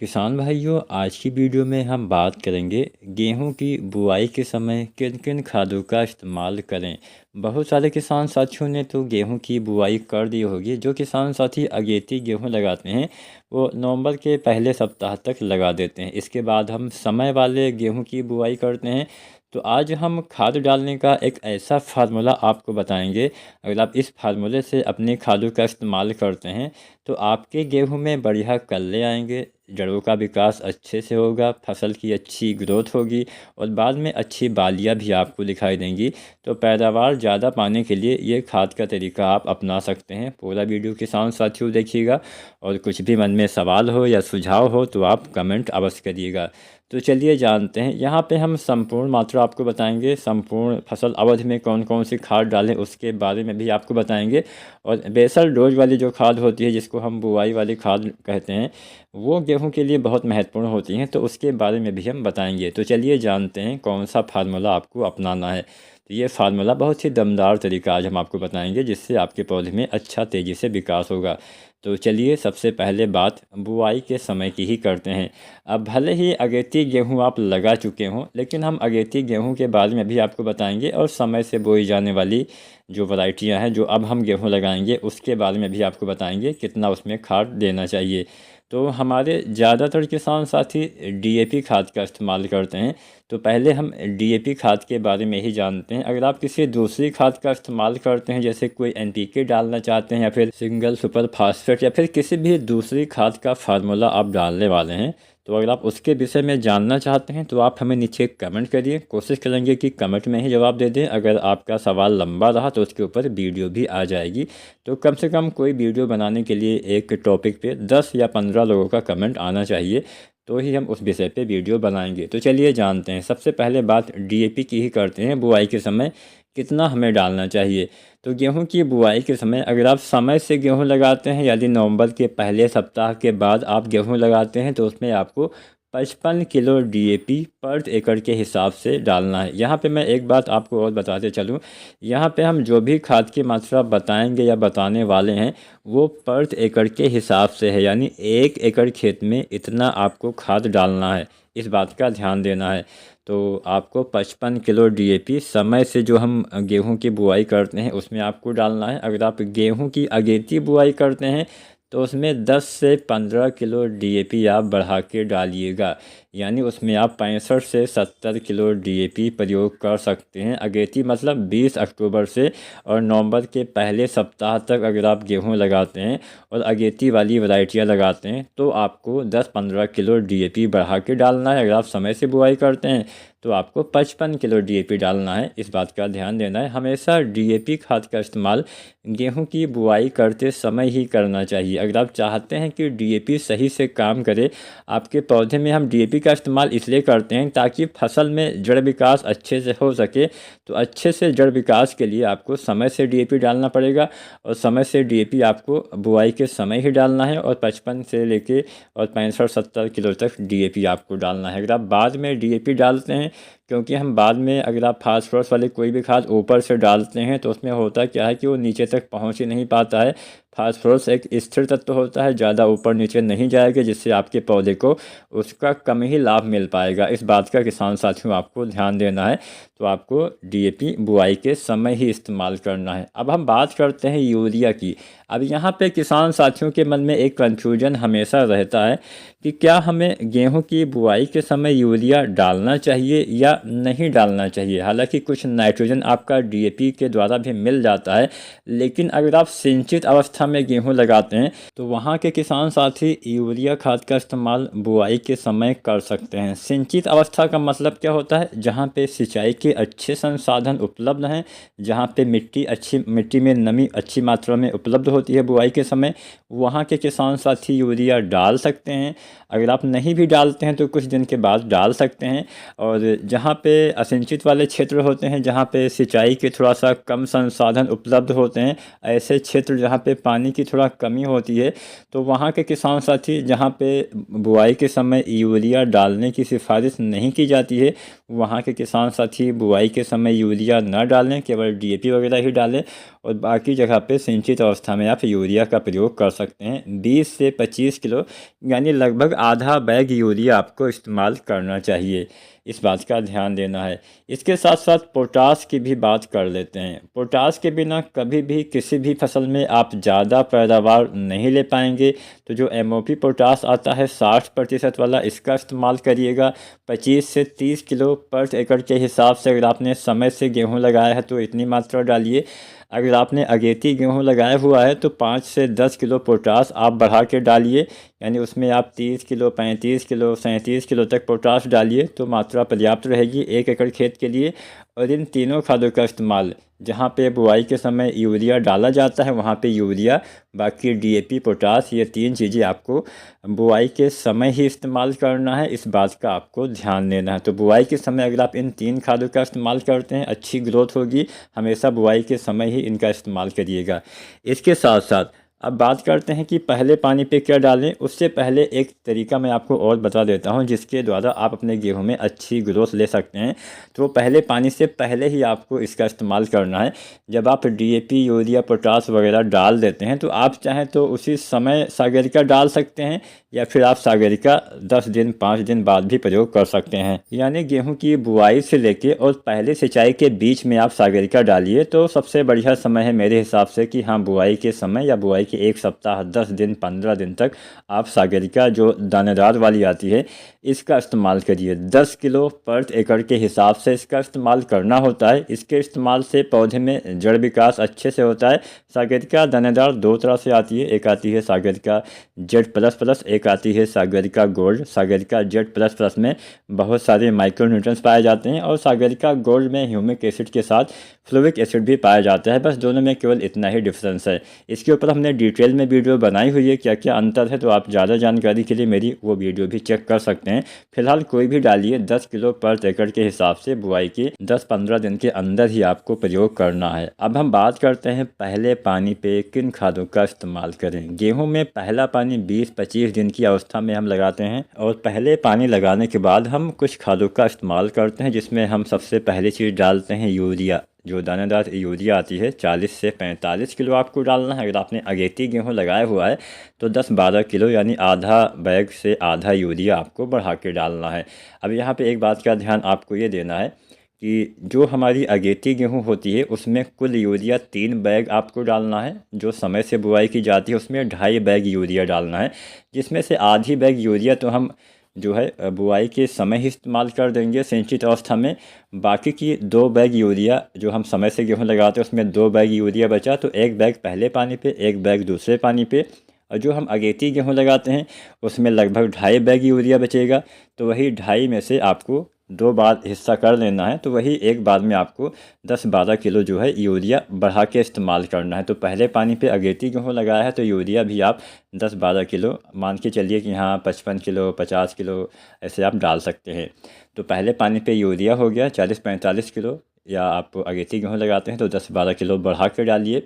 किसान भाइयों, आज की वीडियो में हम बात करेंगे गेहूं की बुआई के समय किन किन खादों का इस्तेमाल करें। बहुत सारे किसान साथियों ने तो गेहूं की बुआई कर दी होगी। जो किसान साथी अगेती गेहूं लगाते हैं वो नवंबर के पहले सप्ताह तक लगा देते हैं। इसके बाद हम समय वाले गेहूं की बुआई करते हैं। तो आज हम खाद डालने का एक ऐसा फार्मूला आपको बताएंगे। अगर आप इस फार्मूले से अपनी खादों का इस्तेमाल करते हैं तो आपके गेहूं में बढ़िया कल्ले आएंगे, जड़ों का विकास अच्छे से होगा, फसल की अच्छी ग्रोथ होगी और बाद में अच्छी बालियां भी आपको दिखाई देंगी। तो पैदावार ज़्यादा पाने के लिए ये खाद का तरीका आप अपना सकते हैं। पूरा वीडियो किसान साथियों देखिएगा और कुछ भी मन में सवाल हो या सुझाव हो तो आप कमेंट अवश्य करिएगा। तो चलिए जानते हैं। यहाँ पे हम संपूर्ण मात्रा आपको बताएंगे, संपूर्ण फसल अवधि में कौन कौन सी खाद डालें उसके बारे में भी आपको बताएंगे। और बेसल डोज वाली जो खाद होती है, जिसको हम बुआई वाली खाद कहते हैं, वो गेहूं के लिए बहुत महत्वपूर्ण होती हैं। तो उसके बारे में भी हम बताएंगे। तो चलिए जानते हैं कौन सा फार्मूला आपको अपनाना है। तो ये फार्मूला बहुत ही दमदार तरीका आज हम आपको बताएंगे, जिससे आपके पौधे में अच्छा तेज़ी से विकास होगा। तो चलिए सबसे पहले बात बुआई के समय की ही करते हैं। अब भले ही अगेती गेहूं आप लगा चुके हों, लेकिन हम अगेती गेहूं के बारे में भी आपको बताएंगे और समय से बोई जाने वाली जो वैरायटियां हैं, जो अब हम गेहूं लगाएंगे, उसके बारे में भी आपको बताएंगे कितना उसमें खाद देना चाहिए। तो हमारे ज़्यादातर किसान साथी डीएपी खाद का इस्तेमाल करते हैं। तो पहले हम डीएपी खाद के बारे में ही जानते हैं। अगर आप किसी दूसरी खाद का इस्तेमाल करते हैं, जैसे कोई एनपीके डालना चाहते हैं या फिर सिंगल सुपर फास्फेट या फिर किसी भी दूसरी खाद का फार्मूला आप डालने वाले हैं, तो अगर आप उसके विषय में जानना चाहते हैं तो आप हमें नीचे कमेंट करिए। कोशिश करेंगे कि कमेंट में ही जवाब दे दें। अगर आपका सवाल लंबा रहा तो उसके ऊपर वीडियो भी आ जाएगी। तो कम से कम कोई वीडियो बनाने के लिए एक टॉपिक पे 10 या 15 लोगों का कमेंट आना चाहिए, तो ही हम उस विषय पे वीडियो बनाएंगे। तो चलिए जानते हैं। सबसे पहले बात डीएपी की ही करते हैं। बुआई के समय कितना हमें डालना चाहिए। तो गेहूं की बुआई के समय अगर आप समय से गेहूं लगाते हैं, यदि नवंबर के पहले सप्ताह के बाद आप गेहूं लगाते हैं, तो उसमें आपको 55 किलो डीएपी पर एकड़ के हिसाब से डालना है। यहाँ पे मैं एक बात आपको और बताते चलूँ। यहाँ पे हम जो भी खाद की मात्रा बताएंगे या बताने वाले हैं, वो पर एकड़ के हिसाब से है, यानी 1 एकड़ खेत में इतना आपको खाद डालना है। इस बात का ध्यान देना है। तो आपको 55 किलो डीएपी समय से जो हम गेहूं की बुआई करते हैं उसमें आपको डालना है। अगर आप गेहूं की अगेती बुआई करते हैं तो उसमें 10 से 15 किलो डीएपी आप बढ़ा के डालिएगा, यानी उसमें आप 65 से 70 किलो डीएपी प्रयोग कर सकते हैं। अगेती मतलब 20 अक्टूबर से और नवंबर के पहले सप्ताह तक अगर आप गेहूं लगाते हैं और अगेती वाली वैरायटियां लगाते हैं तो आपको 10-15 किलो डीएपी बढ़ा के डालना है। अगर आप समय से बुआई करते हैं तो आपको 55 किलो डीएपी डालना है। इस बात का ध्यान देना है। हमेशा डीएपी खाद का इस्तेमाल गेहूं की बुआई करते समय ही करना चाहिए। अगर आप चाहते हैं कि डीएपी सही से काम करे आपके पौधे में, हम डीएपी का इस्तेमाल इसलिए करते हैं ताकि फसल में जड़ विकास अच्छे से हो सके। तो अच्छे से जड़ विकास के लिए आपको समय से डीएपी डालना पड़ेगा और समय से डीएपी आपको बुआई के समय ही डालना है। और 55 से लेके और 65-70 किलो तक डीएपी आपको डालना है। अगर आप बाद में डीएपी डालते हैं, क्योंकि हम बाद में अगर आप फास्फोरस वाले कोई भी खाद ऊपर से डालते हैं तो उसमें होता क्या है कि वो नीचे तक पहुंच ही नहीं पाता है। फास्फोरस एक स्थिर तत्व होता है, ज़्यादा ऊपर नीचे नहीं जाएगा, जिससे आपके पौधे को उसका कम ही लाभ मिल पाएगा। इस बात का किसान साथियों आपको ध्यान देना है। तो आपको डीएपी बुआई के समय ही इस्तेमाल करना है। अब हम बात करते हैं यूरिया की। अब यहाँ पे किसान साथियों के मन में एक कन्फ्यूजन हमेशा रहता है कि क्या हमें गेहूं की बुआई के समय यूरिया डालना चाहिए या नहीं डालना चाहिए। हालांकि कुछ नाइट्रोजन आपका डीएपी के द्वारा भी मिल जाता है, लेकिन अगर आप सिंचित अवस्था में गेहूं लगाते हैं तो वहाँ के किसान साथी यूरिया खाद का इस्तेमाल बुआई के समय कर सकते हैं। सिंचित अवस्था का मतलब क्या होता है? जहाँ पे सिंचाई के अच्छे संसाधन उपलब्ध हैं, जहाँ पे मिट्टी में नमी अच्छी मात्रा में उपलब्ध होती है बुआई के समय, वहाँ के किसान साथी यूरिया डाल सकते हैं। अगर आप नहीं भी डालते हैं तो कुछ दिन के बाद डाल सकते हैं। और जहाँ पे असिंचित वाले क्षेत्र होते हैं, जहाँ पे सिंचाई के थोड़ा सा कम संसाधन उपलब्ध होते हैं, ऐसे क्षेत्र जहाँ पे पानी की थोड़ा कमी होती है, तो वहाँ के किसान साथी जहाँ पे बुआई के समय यूरिया डालने की सिफारिश नहीं की जाती है, वहाँ के किसान साथी बुआई के समय यूरिया न डालें, केवल डीएपी वगैरह ही डालें और बाकी जगह पे सिंचित अवस्था में आप यूरिया का प्रयोग कर सकते हैं। 20 से 25 किलो यानी लगभग आधा बैग यूरिया आपको इस्तेमाल करना चाहिए, इस बात का ध्यान देना है। इसके साथ साथ पोटास की भी बात कर लेते हैं। पोटास के बिना कभी भी किसी भी फसल में आप ज़्यादा पैदावार नहीं ले पाएंगे। तो जो MOP पोटास आता है 60% वाला, इसका इस्तेमाल करिएगा। 25 से 30 किलो पर एकड़ के हिसाब से अगर आपने समय से गेहूँ लगाया है तो इतनी मात्रा डालिए। अगर आपने अगेती गेहूँ लगाया हुआ है तो 5 से 10 किलो पोटास आप बढ़ा के डालिए, यानी उसमें आप 30 किलो, 35 किलो, 37 किलो तक पोटास डालिए तो मात्रा पर्याप्त रहेगी 1 एकड़ खेत के लिए। और इन तीनों खादों का इस्तेमाल जहाँ पे बुआई के समय यूरिया डाला जाता है वहाँ पे यूरिया, बाकी DAP, पोटास, ये 3 चीज़ें आपको बुआई के समय ही इस्तेमाल करना है, इस बात का आपको ध्यान देना है। तो बुआई के समय अगर आप इन 3 खादों का इस्तेमाल करते हैं अच्छी ग्रोथ होगी। हमेशा बुआई के समय ही इनका इस्तेमाल करिएगा। इसके साथ साथ अब बात करते हैं कि पहले पानी पे क्या डालें। उससे पहले एक तरीका मैं आपको और बता देता हूं जिसके द्वारा आप अपने गेहूं में अच्छी ग्रोथ ले सकते हैं। तो पहले पानी से पहले ही आपको इसका इस्तेमाल करना है। जब आप DAP, यूरिया, पोटास वगैरह डाल देते हैं तो आप चाहें तो उसी समय सागरिका डाल सकते हैं, या फिर आप सागरिका 10 दिन 5 दिन बाद भी प्रयोग कर सकते हैं। यानी गेहूं की बुआई से लेके और पहले सिंचाई के बीच में आप सागरिका डालिए तो सबसे बढ़िया समय है मेरे हिसाब से कि हाँ, बुआई के समय या बुआई के 1 सप्ताह, 10 दिन, 15 दिन तक आप सागरिका जो दानेदार वाली आती है इसका इस्तेमाल करिए। 10 किलो पर एकड़ के हिसाब से इसका इस्तेमाल करना होता है। इसके इस्तेमाल से पौधे में जड़ विकास अच्छे से होता है। सागरिका दानेदार 2 तरह से आती है, एक आती है सागरिका Z++, एक आती है सागरिका गोल्ड। सागरिका Z++ में बहुत सारे माइक्रोन्यूट्रिएंट्स पाए जाते हैं और सागरिका गोल्ड में ह्यूमिक एसिड के साथ फ्लोरिक एसिड भी पाया जाता है। बस दोनों में केवल इतना ही डिफरेंस है। इसके ऊपर हमने डिटेल में वीडियो बनाई हुई है क्या क्या अंतर है, तो आप ज़्यादा जानकारी के लिए मेरी वो वीडियो भी चेक कर सकते हैं। फिलहाल कोई भी डालिए 10 किलो पर एकड़ के हिसाब से बुआई के 10-15 दिन के अंदर ही आपको प्रयोग करना है। अब हम बात करते हैं पहले पानी पे किन खादों का इस्तेमाल करें। गेहूं में पहला पानी 20-25 दिन की अवस्था में हम लगाते हैं और पहले पानी लगाने के बाद हम कुछ खादों का इस्तेमाल करते हैं, जिसमें हम सबसे पहली चीज़ डालते हैं यूरिया। जो दानेदार यूरिया आती है 40 से 45 किलो आपको डालना है। अगर आपने अगेती गेहूँ लगाया हुआ है तो 10-12 किलो यानी आधा बैग से आधा यूरिया आपको बढ़ा के डालना है। अब यहाँ पे एक बात का ध्यान आपको ये देना है कि जो हमारी अगेती गेहूँ होती है उसमें कुल यूरिया 3 बैग आपको डालना है। जो समय से बुआई की जाती है उसमें 2.5 बैग यूरिया डालना है, जिसमें से आधी बैग यूरिया तो हम जो है बुआई के समय ही इस्तेमाल कर देंगे सिंचित अवस्था में। बाकी की 2 बैग यूरिया जो हम समय से गेहूँ लगाते हैं उसमें 2 बैग यूरिया बचा, तो 1 बैग पहले पानी पे, 1 बैग दूसरे पानी पे। और जो हम अगेती गेहूँ लगाते हैं उसमें लगभग 2.5 बैग यूरिया बचेगा। तो वही 2.5 में से आपको 2 बार हिस्सा कर लेना है, तो वही एक बार में आपको 10-12 किलो जो है यूरिया बढ़ा के इस्तेमाल करना है। तो पहले पानी पे अगेती गेहूँ लगाया है तो यूरिया भी आप 10-12 किलो मान के चलिए कि हाँ 55 किलो, 50 किलो ऐसे आप डाल सकते हैं। तो पहले पानी पे यूरिया हो गया 40-45 किलो, या आप अगेती गेहूँ लगाते हैं तो 10-12 किलो बढ़ा के डालिए।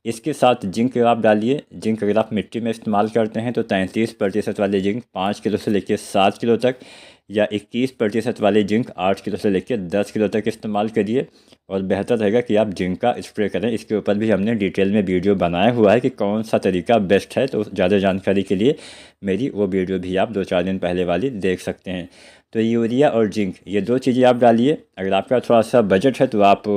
इसके साथ जिंक आप डालिए। जिंक अगर आप मिट्टी में इस्तेमाल करते हैं तो 33% वाले जिंक 5 किलो से लेकर 7 किलो तक, या 21% वाले जिंक 8 किलो से लेकर 10 किलो तक इस्तेमाल करिए। और बेहतर रहेगा कि आप जिंक का स्प्रे करें। इसके ऊपर भी हमने डिटेल में वीडियो बनाया हुआ है कि कौन सा तरीका बेस्ट है, तो ज़्यादा जानकारी के लिए मेरी वो वीडियो भी आप 2-4 दिन पहले वाली देख सकते हैं। तो यूरिया और जिंक ये 2 चीज़ें आप डालिए। अगर आपका थोड़ा सा बजट है तो आप,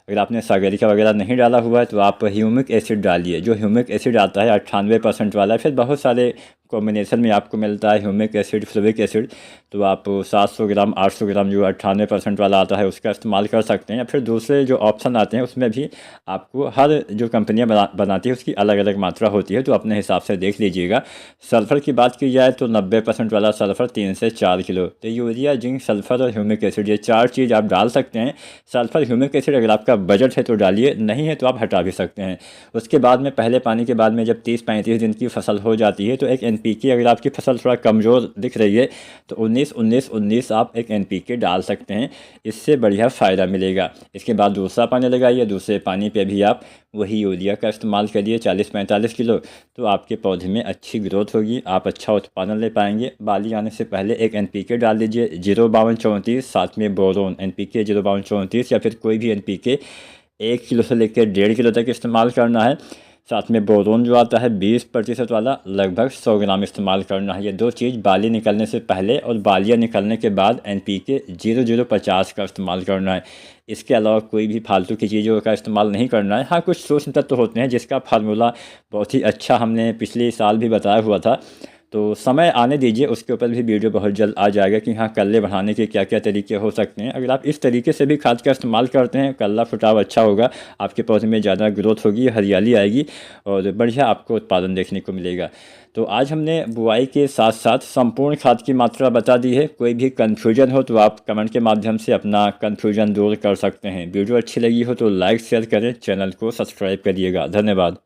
अगर आपने सागरिका वगैरह नहीं डाला हुआ है तो आप ह्यूमिक एसिड डालिए। जो ह्यूमिक एसिड आता है 98% वाला, फिर बहुत सारे कॉम्बिनेशन में आपको मिलता है ह्यूमिक एसिड, फ्लोरिक एसिड, तो आप 700 ग्राम 800 ग्राम जो 98% वाला आता है उसका इस्तेमाल कर सकते हैं। या फिर दूसरे जो ऑप्शन आते हैं उसमें भी आपको हर जो कंपनियां बनाती है उसकी अलग अलग मात्रा होती है, तो अपने हिसाब से देख लीजिएगा। सल्फ़र की बात की जाए तो 90% वाला सल्फ़र 3 से 4 किलो। तो यूरिया, जिंक, सल्फ़र और ह्यूमिक एसिड ये 4 चीज़ आप डाल सकते हैं। सल्फ़र, ह्यूमिक एसिड अगर आपका बजट है तो डालिए, नहीं है तो आप हटा भी सकते हैं। उसके बाद में पहले पानी के बाद में जब 30-35 दिन की फसल हो जाती है तो एक NPK, अगर आपकी फसल थोड़ा कमज़ोर दिख रही है तो 19-19-19 आप एक NPK डाल सकते हैं। इससे बढ़िया फ़ायदा मिलेगा। इसके बाद दूसरा पानी लगाइए, दूसरे पानी पे भी आप वही यूरिया का इस्तेमाल करिए 40-45 किलो, तो आपके पौधे में अच्छी ग्रोथ होगी, आप अच्छा उत्पादन ले पाएंगे। बाली आने से पहले एक NPK डाल दीजिए 05234, साथ में बोरोन NPK 05234 या फिर कोई भी NPK 1 किलो से लेकर 1.5 किलो तक इस्तेमाल करना है। साथ में बोरोन जो आता है 20% वाला, लगभग 100 ग्राम इस्तेमाल करना है। ये दो चीज़ बाली निकलने से पहले और बालियाँ निकलने के बाद NPK 0050 का इस्तेमाल करना है। इसके अलावा कोई भी फालतू की चीज़ों का इस्तेमाल नहीं करना है। हाँ, कुछ सूक्ष्म तत्व होते हैं जिसका फार्मूला बहुत ही अच्छा हमने पिछले साल भी बताया हुआ था, तो समय आने दीजिए, उसके ऊपर भी वीडियो बहुत जल्द आ जाएगा कि हाँ कल्ले बढ़ाने के क्या क्या तरीके हो सकते हैं। अगर आप इस तरीके से भी खाद का इस्तेमाल करते हैं, कल्ला फुटाव अच्छा होगा, आपके पौधे में ज़्यादा ग्रोथ होगी, हरियाली आएगी और बढ़िया आपको उत्पादन देखने को मिलेगा। तो आज हमने बुआई के साथ साथ संपूर्ण खाद की मात्रा बता दी है। कोई भी कन्फ्यूजन हो तो आप कमेंट के माध्यम से अपना कन्फ्यूजन दूर कर सकते हैं। वीडियो अच्छी लगी हो तो लाइक शेयर करें, चैनल को सब्सक्राइब करिएगा। धन्यवाद।